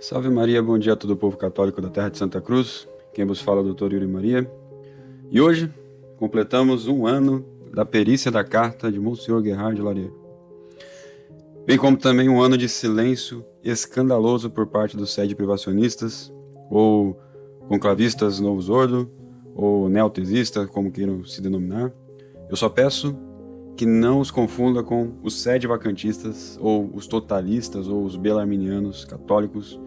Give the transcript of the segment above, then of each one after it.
Salve Maria, bom dia a todo o povo católico da terra de Santa Cruz. Quem vos fala é o Dr. Yuri Maria. E hoje completamos um ano da perícia da carta de Monsenhor Gerhard de Lareiro. Bem como também um ano de silêncio escandaloso por parte dos sede privacionistas, ou conclavistas Novus Ordo, ou neotesistas, como queiram se denominar. Eu só peço que não os confunda com os sede vacantistas, ou os totalistas, ou os belarminianos católicos.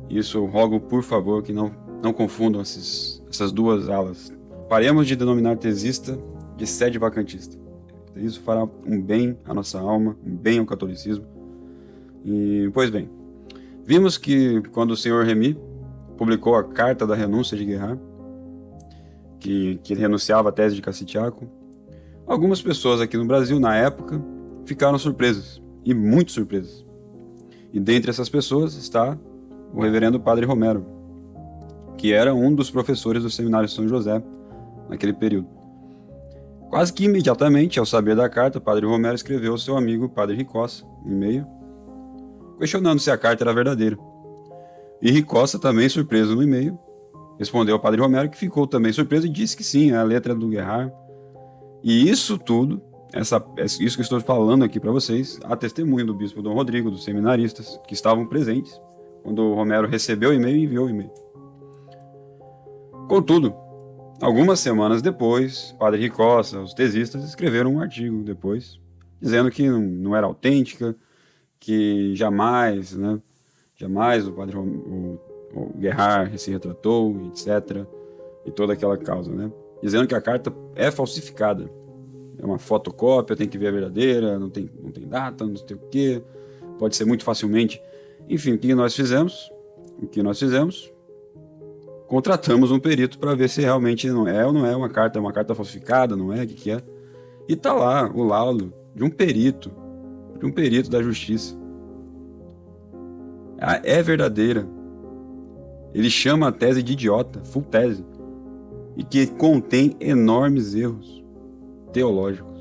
Isso eu rogo, por favor, que não confundam essas duas alas. Paremos de denominar tesista de sede vacantista. Isso fará um bem à nossa alma, um bem ao catolicismo. E, pois bem, vimos que quando o senhor Remy publicou a carta da renúncia de Gerhard, que renunciava à tese de Cassitiaco, algumas pessoas aqui no Brasil, na época, ficaram surpresas, e muito surpresas. E dentre essas pessoas está o reverendo Padre Romero, que era um dos professores do Seminário São José naquele período. Quase que imediatamente, ao saber da carta, Padre Romero escreveu ao seu amigo Padre Ricossa um e-mail, questionando se a carta era verdadeira. E Ricossa, também surpreso no e-mail, respondeu ao Padre Romero, que ficou também surpreso e disse que sim, a letra do Gerhard. E isso tudo, isso que estou falando aqui para vocês, a testemunho do bispo Dom Rodrigo, dos seminaristas, que estavam presentes quando o Romero recebeu o e-mail e enviou o e-mail. Contudo, algumas semanas depois, Padre Ricossa, os tesistas, escreveram um artigo depois, dizendo que não era autêntica, que jamais o Padre o Gerhard se retratou, etc. E toda aquela causa, né? Dizendo que a carta é falsificada. É uma fotocópia, tem que ver a verdadeira, não tem data, não sei o quê, pode ser muito facilmente. Enfim, o que nós fizemos? Contratamos um perito para ver se realmente não é ou não é uma carta falsificada, não é, o que é. E tá lá o laudo de um perito da justiça. É verdadeira. Ele chama a tese de idiota, full tese, e que contém enormes erros teológicos.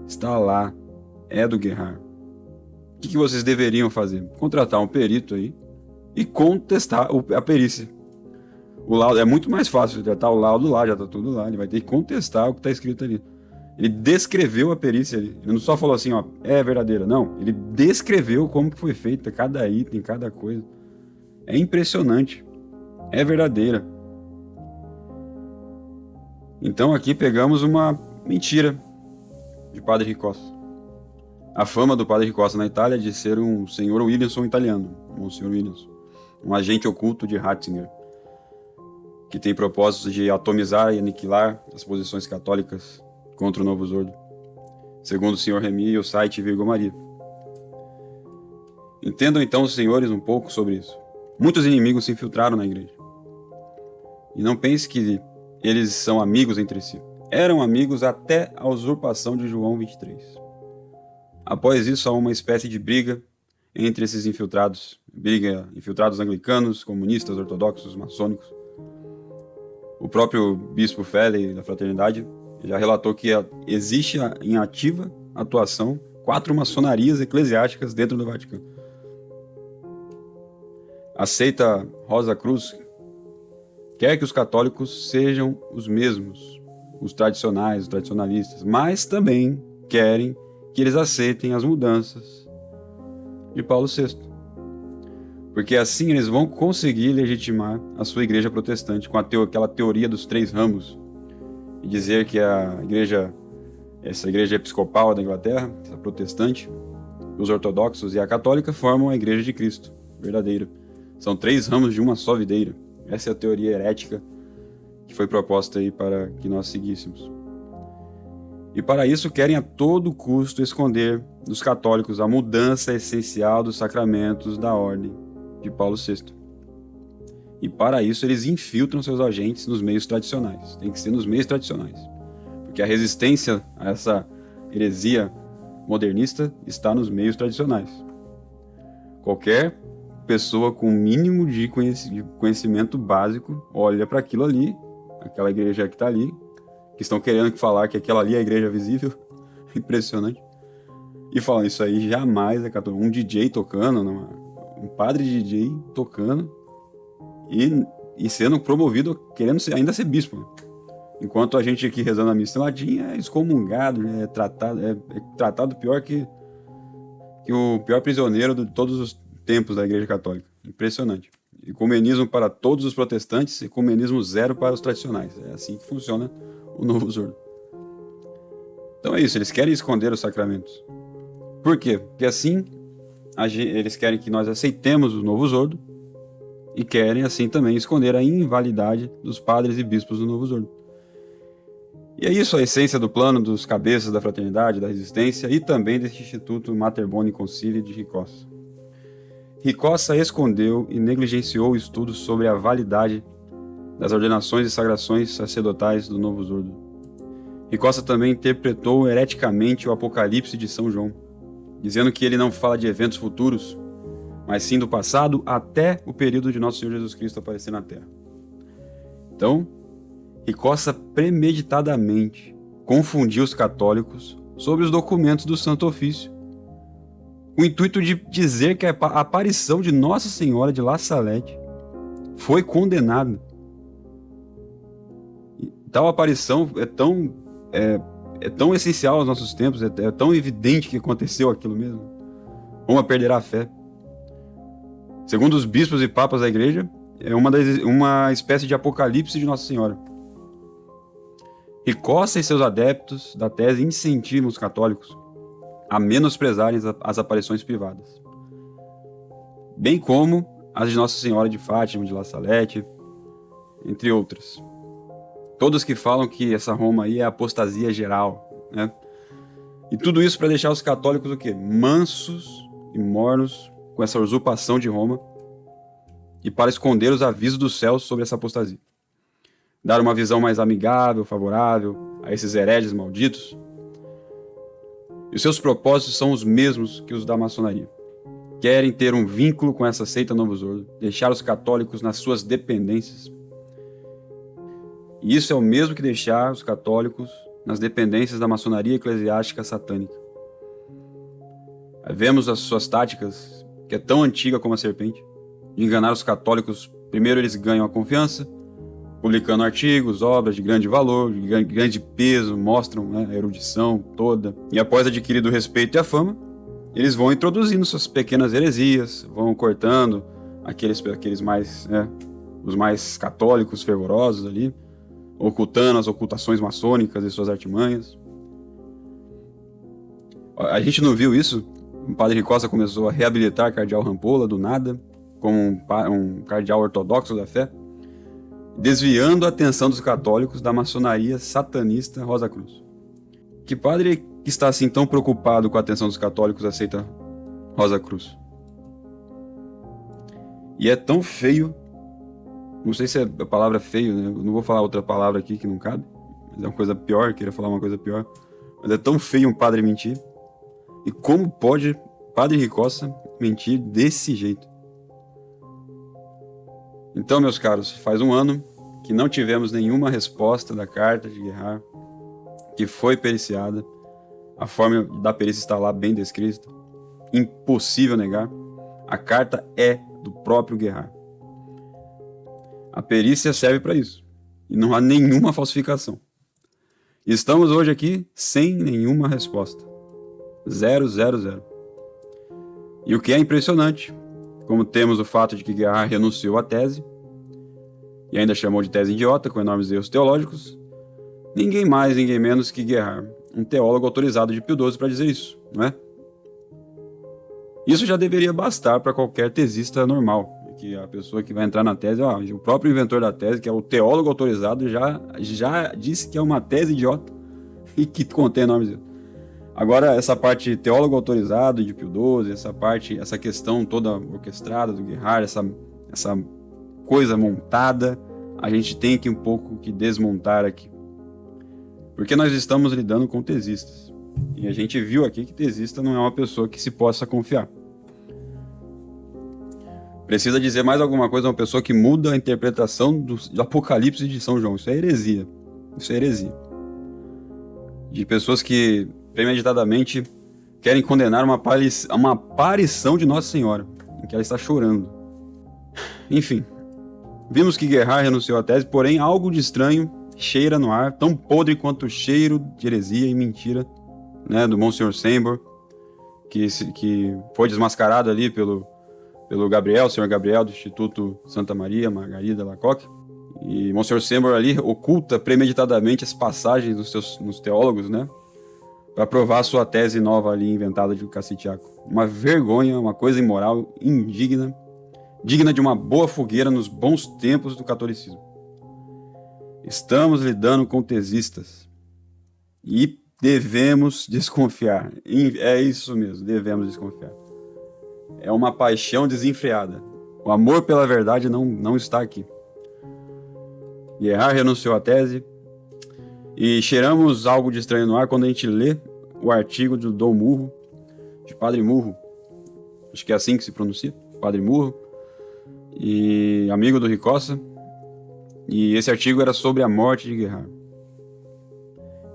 Está lá, é do Gerhard. O que vocês deveriam fazer? Contratar um perito aí e contestar a perícia. O laudo é muito mais fácil, já está o laudo lá, já está tudo lá. Ele vai ter que contestar o que está escrito ali. Ele descreveu a perícia ali. Ele não só falou assim, ó, é verdadeira. Não, ele descreveu como que foi feita cada item, cada coisa. É impressionante. É verdadeira. Então aqui pegamos uma mentira de Padre Ricossa. A fama do Padre Ricossa na Itália é de ser um senhor Williamson italiano, Monsenhor Williamson, um agente oculto de Ratzinger, que tem propósito de atomizar e aniquilar as posições católicas contra o Novus Ordo, segundo o senhor Remy e o site Virgo Maria. Entendam então, os senhores, um pouco sobre isso. Muitos inimigos se infiltraram na igreja. E não pense que eles são amigos entre si. Eram amigos até a usurpação de João 23. Após isso, há uma espécie de briga entre esses infiltrados. Infiltrados anglicanos, comunistas, ortodoxos, maçônicos. O próprio bispo Felley da Fraternidade já relatou que existe em ativa atuação 4 maçonarias eclesiásticas dentro do Vaticano. A seita Rosa Cruz quer que os católicos sejam os mesmos, os tradicionais, os tradicionalistas, mas também querem que eles aceitem as mudanças de Paulo VI. Porque assim eles vão conseguir legitimar a sua igreja protestante com aquela teoria dos 3 ramos e dizer que essa igreja episcopal da Inglaterra, essa protestante, os ortodoxos e a católica formam a igreja de Cristo, verdadeira. São 3 ramos de uma só videira. Essa é a teoria herética que foi proposta aí para que nós seguíssemos. E para isso querem a todo custo esconder dos católicos a mudança essencial dos sacramentos da ordem de Paulo VI. E para isso eles infiltram seus agentes nos meios tradicionais. Tem que ser nos meios tradicionais. Porque a resistência a essa heresia modernista está nos meios tradicionais. Qualquer pessoa com o mínimo de conhecimento básico olha para aquilo ali, aquela igreja que está ali, que estão querendo falar que aquela ali é a igreja visível, impressionante, e falam, isso aí jamais é católico. Um DJ tocando Um padre DJ tocando e sendo promovido, querendo ainda ser bispo, né? Enquanto a gente aqui rezando a missa em latim é excomungado, é tratado pior que o pior prisioneiro de todos os tempos da Igreja Católica. Impressionante. Ecumenismo para todos os protestantes, ecumenismo zero para os tradicionais. É assim que funciona o Novo Zordo. Então é isso, eles querem esconder os sacramentos. Por quê? Porque assim eles querem que nós aceitemos o Novo Zordo e querem assim também esconder a invalidade dos padres e bispos do Novo Zordo. E é isso a essência do plano dos cabeças da fraternidade, da resistência e também deste Instituto Mater Boni Concili de Ricossa. Ricossa escondeu e negligenciou o estudo sobre a validade das ordenações e sagrações sacerdotais do Novo Zordo. Ricossa também interpretou hereticamente o Apocalipse de São João, dizendo que ele não fala de eventos futuros, mas sim do passado até o período de Nosso Senhor Jesus Cristo aparecer na Terra. Então, Ricossa premeditadamente confundiu os católicos sobre os documentos do Santo Ofício, com o intuito de dizer que a aparição de Nossa Senhora de La Salette foi condenada. E tal aparição é tão essencial aos nossos tempos, é tão evidente que aconteceu aquilo mesmo. Roma perderá a fé. Segundo os bispos e papas da igreja, é uma espécie de apocalipse de Nossa Senhora. Ricossa e seus adeptos da tese incentivam os católicos a menosprezarem as aparições privadas, bem como as de Nossa Senhora de Fátima, de La Salette, entre outras. Todos que falam que essa Roma aí é apostasia geral, né? E tudo isso para deixar os católicos o quê? Mansos e mornos com essa usurpação de Roma e para esconder os avisos dos céus sobre essa apostasia. Dar uma visão mais amigável, favorável a esses hereges malditos. E os seus propósitos são os mesmos que os da maçonaria. Querem ter um vínculo com essa seita Novo Zordo, deixar os católicos nas suas dependências. E isso é o mesmo que deixar os católicos nas dependências da maçonaria eclesiástica satânica. Aí vemos as suas táticas, que é tão antiga como a serpente, de enganar os católicos. Primeiro eles ganham a confiança, publicando artigos, obras de grande valor, de grande peso, mostram, né, a erudição toda. E após adquirido o respeito e a fama, eles vão introduzindo suas pequenas heresias, vão cortando aqueles mais, os mais católicos fervorosos ali, ocultando as ocultações maçônicas e suas artimanhas. A gente não viu isso? O padre Ricossa começou a reabilitar cardeal Rampolla do nada, como um cardeal ortodoxo da fé, desviando a atenção dos católicos da maçonaria satanista Rosa Cruz. Que padre que está assim tão preocupado com a atenção dos católicos aceita Rosa Cruz? E é tão feio, não sei se a palavra é feio, né? Eu não vou falar outra palavra aqui que não cabe, mas é uma coisa pior, queria falar uma coisa pior, mas é tão feio um padre mentir. E como pode padre Ricossa mentir desse jeito? Então, meus caros, faz um ano que não tivemos nenhuma resposta da carta de Guerhard, que foi periciada. A forma da perícia está lá bem descrita. Impossível negar. A carta é do próprio Guerhard. A perícia serve para isso. E não há nenhuma falsificação. Estamos hoje aqui sem nenhuma resposta. 000. E o que é impressionante, como temos o fato de que Guerhard renunciou à tese, e ainda chamou de tese idiota, com enormes erros teológicos, ninguém mais, ninguém menos que Guerhard, um teólogo autorizado de Pio XII para dizer isso, não é? Isso já deveria bastar para qualquer tesista normal, que a pessoa que vai entrar na tese, o próprio inventor da tese, que é o teólogo autorizado, já disse que é uma tese idiota e que contém enormes erros. Agora, essa parte teólogo autorizado de Pio XII, essa questão toda orquestrada do Guerhard, essa coisa montada, a gente tem que um pouco que desmontar aqui. Porque nós estamos lidando com tesistas. E a gente viu aqui que tesista não é uma pessoa que se possa confiar. Precisa dizer mais alguma coisa a uma pessoa que muda a interpretação do Apocalipse de São João. Isso é heresia. De pessoas que premeditadamente querem condenar uma aparição de Nossa Senhora. em que ela está chorando. Enfim, vimos que Gerhard renunciou à tese, porém algo de estranho cheira no ar, tão podre quanto o cheiro de heresia e mentira, né, do Monsenhor Sembor, que foi desmascarado ali pelo Gabriel, Sr. Gabriel, do Instituto Santa Maria Margarida Lacoque. E Monsenhor Sembor ali oculta premeditadamente as passagens nos teólogos, né, para provar a sua tese nova ali inventada de Cassitiaco. Uma vergonha, uma coisa imoral, indigna, digna de uma boa fogueira nos bons tempos do catolicismo. Estamos lidando com tesistas e devemos desconfiar. É isso mesmo, devemos desconfiar. É uma paixão desenfreada. O amor pela verdade não está aqui. Gerhard renunciou à tese e cheiramos algo de estranho no ar quando a gente lê o artigo do Dom Murro, de Padre Murro, acho que é assim que se pronuncia, Padre Murro, e amigo do Ricossa, e esse artigo era sobre a morte de Gerhard.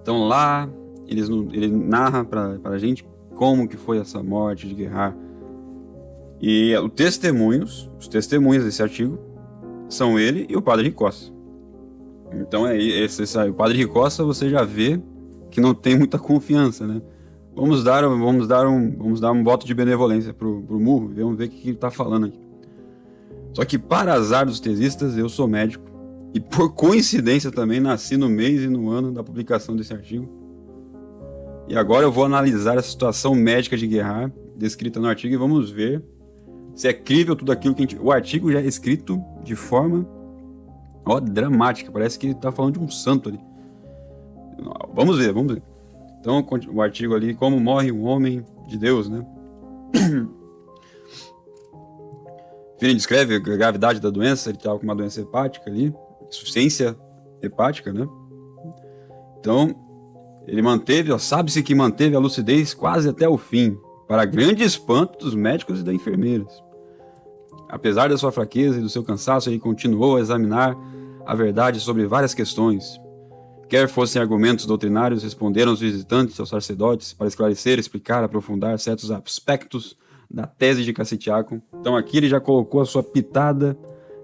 Então lá ele narra para a gente como que foi essa morte de Gerhard. E os testemunhos desse artigo são ele e o Padre Ricossa. Então o Padre Ricossa você já vê que não tem muita confiança, né? Vamos dar um voto de benevolência pro Murro, vamos ver o que ele tá falando aqui. Só que para azar dos tesistas, eu sou médico e por coincidência também nasci no mês e no ano da publicação desse artigo. E agora eu vou analisar a situação médica de Gerhard descrita no artigo e vamos ver se é crível tudo aquilo que a gente... O artigo já é escrito de forma dramática, parece que ele tá falando de um santo ali. Vamos ver. Então, o artigo ali, como morre um homem de Deus, né? Ele descreve a gravidade da doença, ele estava com uma doença hepática ali, insuficiência hepática, né? Então, ele sabe-se que manteve a lucidez quase até o fim, para grande espanto dos médicos e das enfermeiras. Apesar da sua fraqueza e do seu cansaço, ele continuou a examinar a verdade sobre várias questões. Quer fossem argumentos doutrinários, responderam os visitantes aos sacerdotes para esclarecer, explicar, aprofundar certos aspectos da tese de Cassitiaco. Então aqui ele já colocou a sua pitada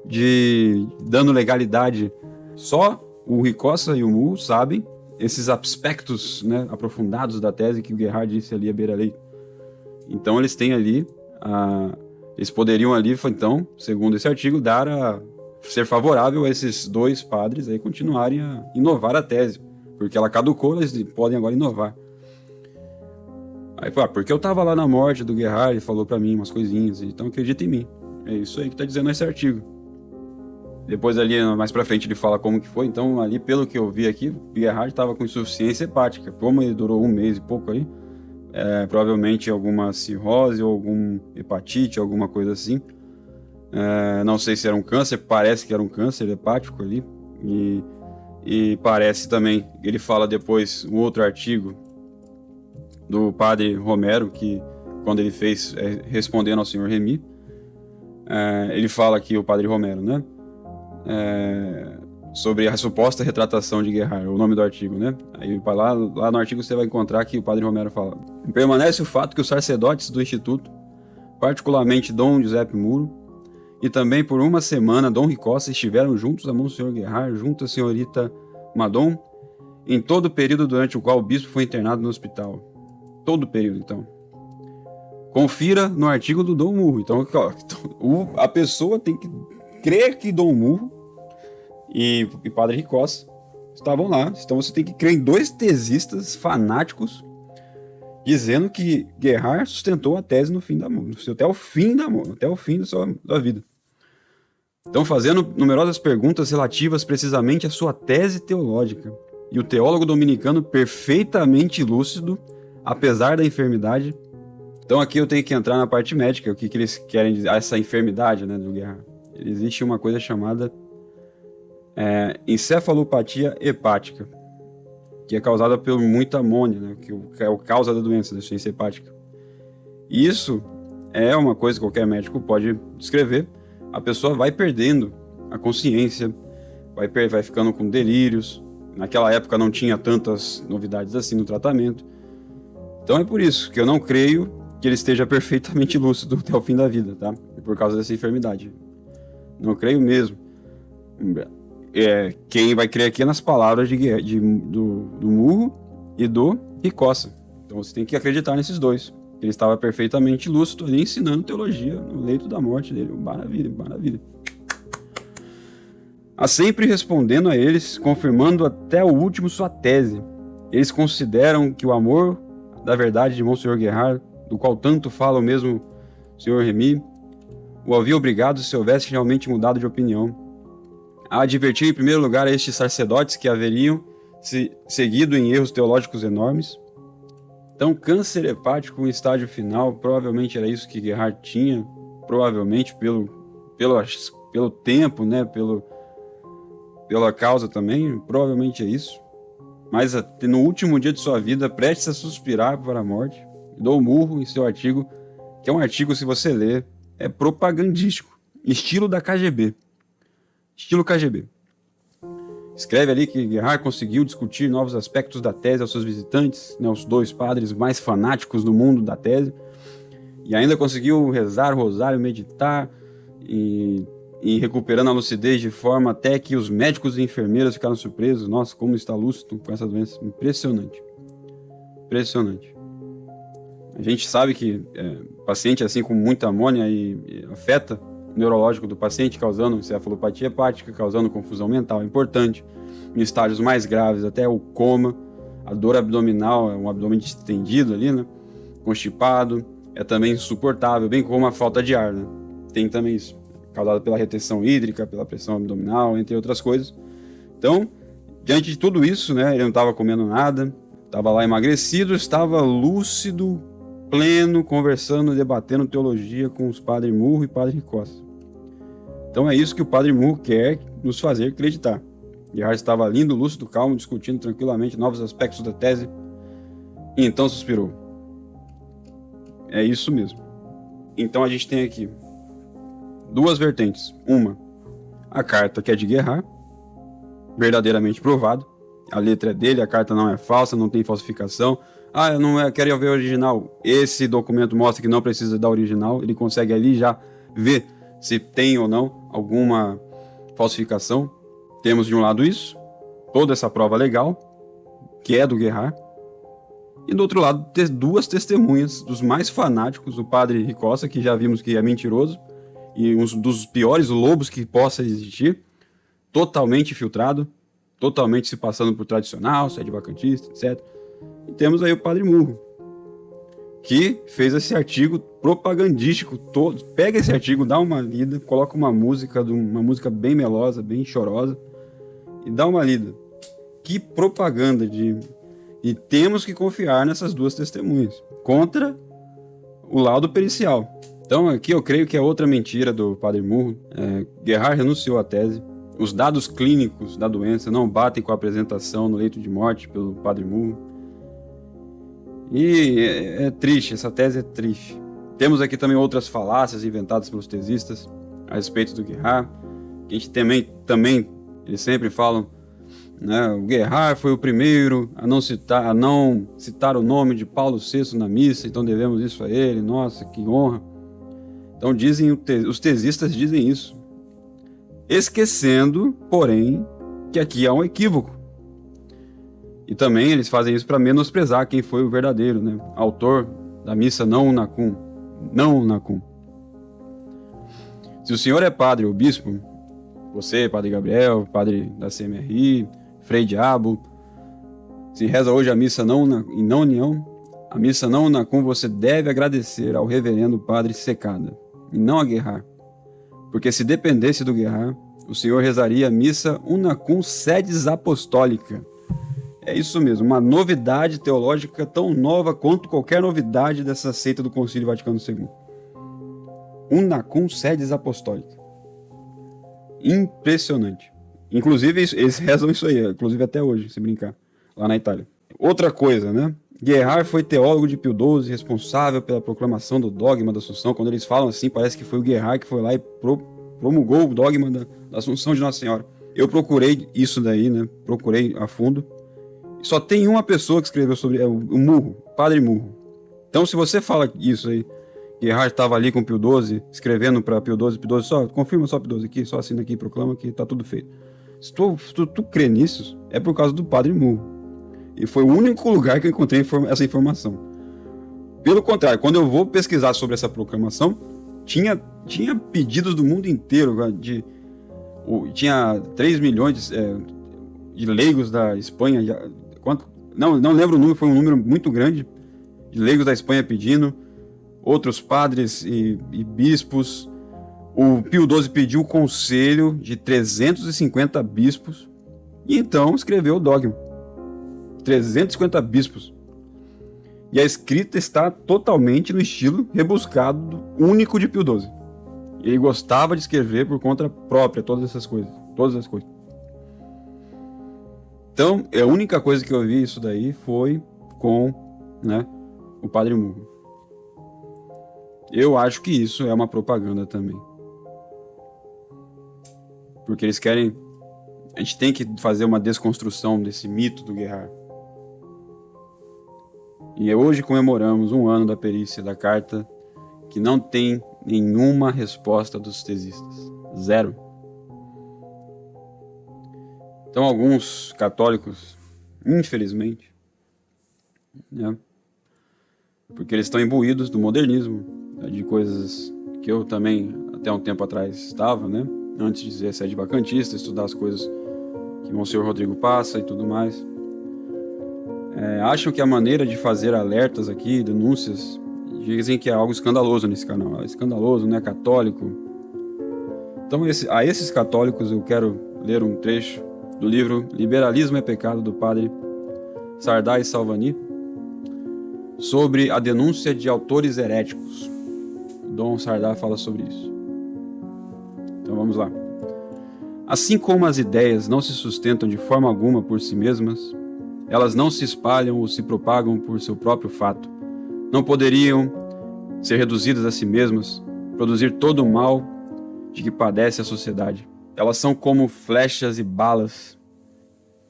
de dando legalidade. Só o Ricossa e o Murro sabem esses aspectos, né, aprofundados da tese que o Gerhard disse ali à beira-lei. Então eles têm ali, eles poderiam ali, então, segundo esse artigo, ser favorável a esses dois padres aí continuarem a inovar a tese, porque ela caducou, eles podem agora inovar. Aí, porque eu tava lá na morte do Gerhard, ele falou pra mim umas coisinhas, então acredita em mim. É isso aí que tá dizendo esse artigo. Depois ali, mais pra frente, ele fala como que foi. Então ali, pelo que eu vi aqui, o Gerhard tava com insuficiência hepática. Como ele durou 1 mês e pouco ali, provavelmente alguma cirrose ou algum hepatite, alguma coisa assim. Não sei se era um câncer, parece que era um câncer hepático ali. E parece também, ele fala depois, um outro artigo do padre Romero, que quando ele fez, respondendo ao senhor Remy, ele fala aqui, o padre Romero, né? Sobre a suposta retratação de Gerhard, o nome do artigo, né? Aí lá no artigo você vai encontrar que o padre Romero fala: permanece o fato que os sacerdotes do Instituto, particularmente Dom Giuseppe Muro, e também por 1 semana Dom Ricossa estiveram juntos a Monsenhor Gerhard, junto à senhorita Madon, em todo o período durante o qual o bispo foi internado no hospital. Todo o período, então. Confira no artigo do Dom Murro. Então, a pessoa tem que crer que Dom Murro e Padre Ricossa estavam lá. Então você tem que crer em 2 tesistas fanáticos dizendo que Gerhard sustentou a tese até o fim da sua vida. Então, fazendo numerosas perguntas relativas precisamente à sua tese teológica. E o teólogo dominicano perfeitamente lúcido, apesar da enfermidade. Então aqui eu tenho que entrar na parte médica, o que eles querem dizer, essa enfermidade, né, do Gerhard. Existe uma coisa chamada encefalopatia hepática, que é causada por muita amônia, né, que é a causa da doença, da insuficiência hepática. Isso é uma coisa que qualquer médico pode descrever. A pessoa vai perdendo a consciência, vai ficando com delírios. Naquela época não tinha tantas novidades assim no tratamento. Então é por isso que eu não creio que ele esteja perfeitamente lúcido até o fim da vida, tá? Por causa dessa enfermidade. Não creio mesmo. Quem vai crer aqui é nas palavras do Murro e do Ricossa. Então você tem que acreditar nesses dois. Ele estava perfeitamente lúcido ali ensinando teologia no leito da morte dele. Maravilha, maravilha. Sempre respondendo a eles, confirmando até o último sua tese. Eles consideram que o amor da verdade de Monsenhor Guerard, do qual tanto fala o mesmo Sr. Remy, o havia obrigado se houvesse realmente mudado de opinião. A advertir em primeiro lugar a estes sacerdotes que haveriam se seguido em erros teológicos enormes. Então, câncer hepático em estágio final, provavelmente era isso que Guerard tinha, provavelmente pelo tempo, né, pela causa também, provavelmente é isso. Mas no último dia de sua vida, prestes a suspirar para a morte, dou murro em seu artigo, que é um artigo, se você ler, é propagandístico, estilo da KGB. Estilo KGB. Escreve ali que Guerard conseguiu discutir novos aspectos da tese aos seus visitantes, né, os dois padres mais fanáticos do mundo da tese, e ainda conseguiu rezar o rosário, meditar e recuperando a lucidez de forma até que os médicos e enfermeiras ficaram surpresos. Nossa, como está lúcido com essa doença. Impressionante. Impressionante. A gente sabe que paciente assim com muita amônia e afeta o neurológico do paciente, causando encefalopatia hepática, causando confusão mental. É importante. Em estágios mais graves, até o coma, a dor abdominal, um abdômen distendido ali, né? Constipado, é também insuportável, bem como a falta de ar, né? Tem também isso, causada pela retenção hídrica, pela pressão abdominal, entre outras coisas. Então, diante de tudo isso, né, ele não estava comendo nada, estava lá emagrecido, estava lúcido, pleno, conversando, debatendo teologia com os padre Murro e padre Ricossa. Então é isso que o padre Murro quer nos fazer acreditar. Guerard estava lindo, lúcido, calmo, discutindo tranquilamente novos aspectos da tese, e então suspirou. É isso mesmo. Então a gente tem aqui duas vertentes. Uma, a carta que é de Guerard, verdadeiramente provado. A letra é dele, a carta não é falsa, não tem falsificação. Eu não quero ver o original. Esse documento mostra que não precisa da original. Ele consegue ali já ver se tem ou não alguma falsificação. Temos de um lado isso, toda essa prova legal, que é do Guerard. E do outro lado, ter duas testemunhas dos mais fanáticos, o padre Ricossa, que já vimos que é mentiroso, e um dos piores lobos que possa existir, totalmente filtrado, totalmente se passando por tradicional, sede vacantista, etc. E temos aí o padre Murro, que fez esse artigo propagandístico todo. Pega esse artigo, dá uma lida, coloca uma música bem melosa, bem chorosa, e dá uma lida. Que propaganda de... E temos que confiar nessas duas testemunhas, contra o laudo pericial. Então aqui eu creio que é outra mentira do padre Murro. Guerard renunciou à tese. Os dados clínicos da doença não batem com a apresentação no leito de morte pelo padre Murro. E é triste, essa tese é triste. Temos aqui também outras falácias inventadas pelos tesistas a respeito do Guerard. Que a gente também eles sempre falam, né, o Guerard foi o primeiro a não citar o nome de Paulo VI na missa, então devemos isso a ele. Nossa, que honra. Então os tesistas dizem isso, esquecendo, porém, que aqui há um equívoco. E também eles fazem isso para menosprezar quem foi o verdadeiro, né? Autor da missa não unacum. Não unacum. Se o senhor é padre ou bispo, você, padre Gabriel, padre da CMRI, Frei Diabo, se reza hoje a missa em não união, a missa não unacum, você deve agradecer ao reverendo padre Secada, e não a Guerard. Porque se dependesse do Guerard, o senhor rezaria a missa unacum sedes apostólica. É isso mesmo, uma novidade teológica tão nova quanto qualquer novidade dessa seita do Concílio Vaticano II. Unacum sedes apostólica. Impressionante. Inclusive, eles rezam isso aí, inclusive até hoje, se brincar, lá na Itália. Outra coisa, né? Guerard foi teólogo de Pio XII, responsável pela proclamação do dogma da Assunção. Quando eles falam assim, parece que foi o Guerard que foi lá e promulgou o dogma da Assunção de Nossa Senhora. Eu procurei isso daí, né? Procurei a fundo. Só tem uma pessoa que escreveu sobre o Murro, Padre Murro. Então, se você fala isso aí, que Gerhard estava ali com o Pio XII, escrevendo para Pio XII, só confirma só Pio XII aqui, só assina aqui, proclama que tá tudo feito. Se tu crê nisso, é por causa do Padre Murro. E foi o único lugar que eu encontrei essa informação. Pelo contrário, quando eu vou pesquisar sobre essa proclamação, tinha pedidos do mundo inteiro, tinha 3 milhões de leigos da Espanha, não lembro o número, foi um número muito grande, de leigos da Espanha pedindo, outros padres e bispos. O Pio XII pediu o conselho de 350 bispos e então escreveu o dogma. 350 bispos. E a escrita está totalmente no estilo rebuscado único de Pio XII. Ele gostava de escrever por conta própria todas as coisas. Então, a única coisa que eu vi isso daí foi com, o Padre Murro. Eu acho que isso é uma propaganda também. Porque eles querem... A gente tem que fazer uma desconstrução desse mito do Gerhard. E hoje comemoramos 1 ano da perícia da carta, que não tem nenhuma resposta dos tesistas. 0. Então alguns católicos, infelizmente, porque eles estão imbuídos do modernismo, de coisas que eu também até um tempo atrás estava, antes de ser sede vacantista, estudar as coisas que o Monsenhor Rodrigo passa e tudo mais. Acham que a maneira de fazer alertas aqui, denúncias, dizem que é algo escandaloso nesse canal. É escandaloso, não é católico. Então, a esses católicos eu quero ler um trecho do livro Liberalismo é Pecado, do padre Sardá Salvani, sobre a denúncia de autores heréticos. Dom Sardá fala sobre isso. Então vamos lá. Assim como as ideias não se sustentam de forma alguma por si mesmas, elas não se espalham ou se propagam por seu próprio fato. Não poderiam ser reduzidas a si mesmas, produzir todo o mal de que padece a sociedade. Elas são como flechas e balas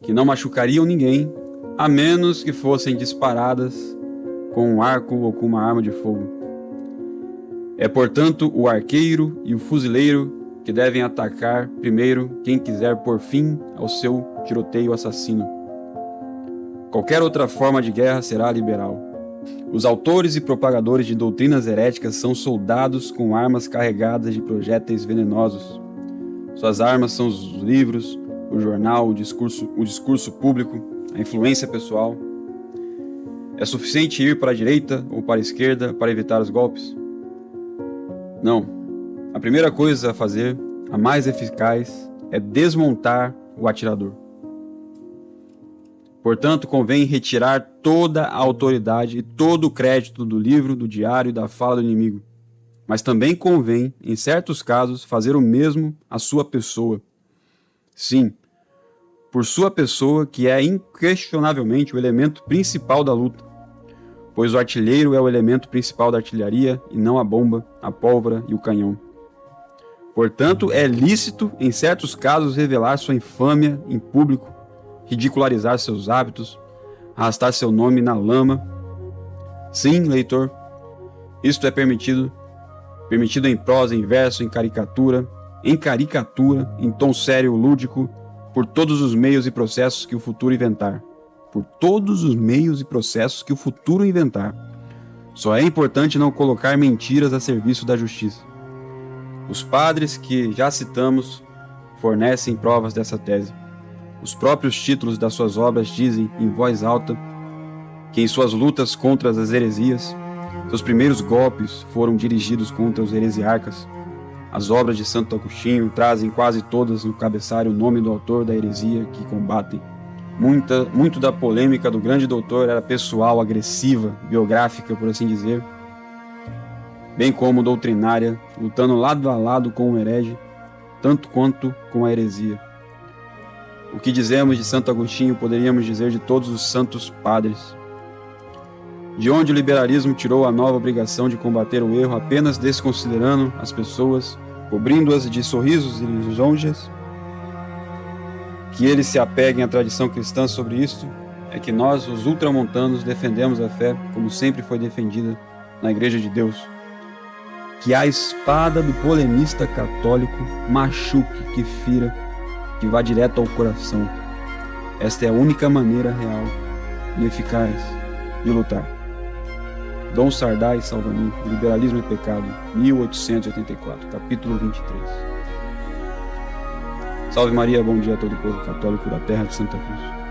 que não machucariam ninguém, a menos que fossem disparadas com um arco ou com uma arma de fogo. É, portanto, o arqueiro e o fuzileiro que devem atacar primeiro quem quiser pôr fim ao seu tiroteio assassino. Qualquer outra forma de guerra será liberal. Os autores e propagadores de doutrinas heréticas são soldados com armas carregadas de projéteis venenosos. Suas armas são os livros, o jornal, o discurso público, a influência pessoal. É suficiente ir para a direita ou para a esquerda para evitar os golpes? Não. A primeira coisa a fazer, a mais eficaz, é desmontar o atirador. Portanto, convém retirar toda a autoridade e todo o crédito do livro, do diário e da fala do inimigo. Mas também convém, em certos casos, fazer o mesmo à sua pessoa. Sim, por sua pessoa, que é inquestionavelmente o elemento principal da luta, pois o artilheiro é o elemento principal da artilharia e não a bomba, a pólvora e o canhão. Portanto, é lícito, em certos casos, revelar sua infâmia em público, ridicularizar seus hábitos, arrastar seu nome na lama. Sim, leitor, isto é permitido em prosa, em verso, em caricatura, em tom sério, lúdico, por todos os meios e processos que o futuro inventar. Por todos os meios e processos que o futuro inventar. Só é importante não colocar mentiras a serviço da justiça. Os padres que já citamos fornecem provas dessa tese. Os próprios títulos das suas obras dizem, em voz alta, que em suas lutas contra as heresias, seus primeiros golpes foram dirigidos contra os heresiarcas. As obras de Santo Agostinho trazem quase todas no cabeçalho o nome do autor da heresia que combatem. Muito da polêmica do grande doutor era pessoal, agressiva, biográfica, por assim dizer, bem como doutrinária, lutando lado a lado com o herege, tanto quanto com a heresia. O que dizemos de Santo Agostinho poderíamos dizer de todos os santos padres. De onde o liberalismo tirou a nova obrigação de combater o erro apenas desconsiderando as pessoas, cobrindo-as de sorrisos e lisonjas? Que eles se apeguem à tradição cristã sobre isto é que nós, os ultramontanos, defendemos a fé como sempre foi defendida na Igreja de Deus. Que a espada do polemista católico machuque, que fira, que vá direto ao coração. Esta é a única maneira real e eficaz de lutar. Dom Sardá e Salvani, Liberalismo e Pecado, 1884, capítulo 23. Salve Maria, bom dia a todo o povo católico da terra de Santa Cruz.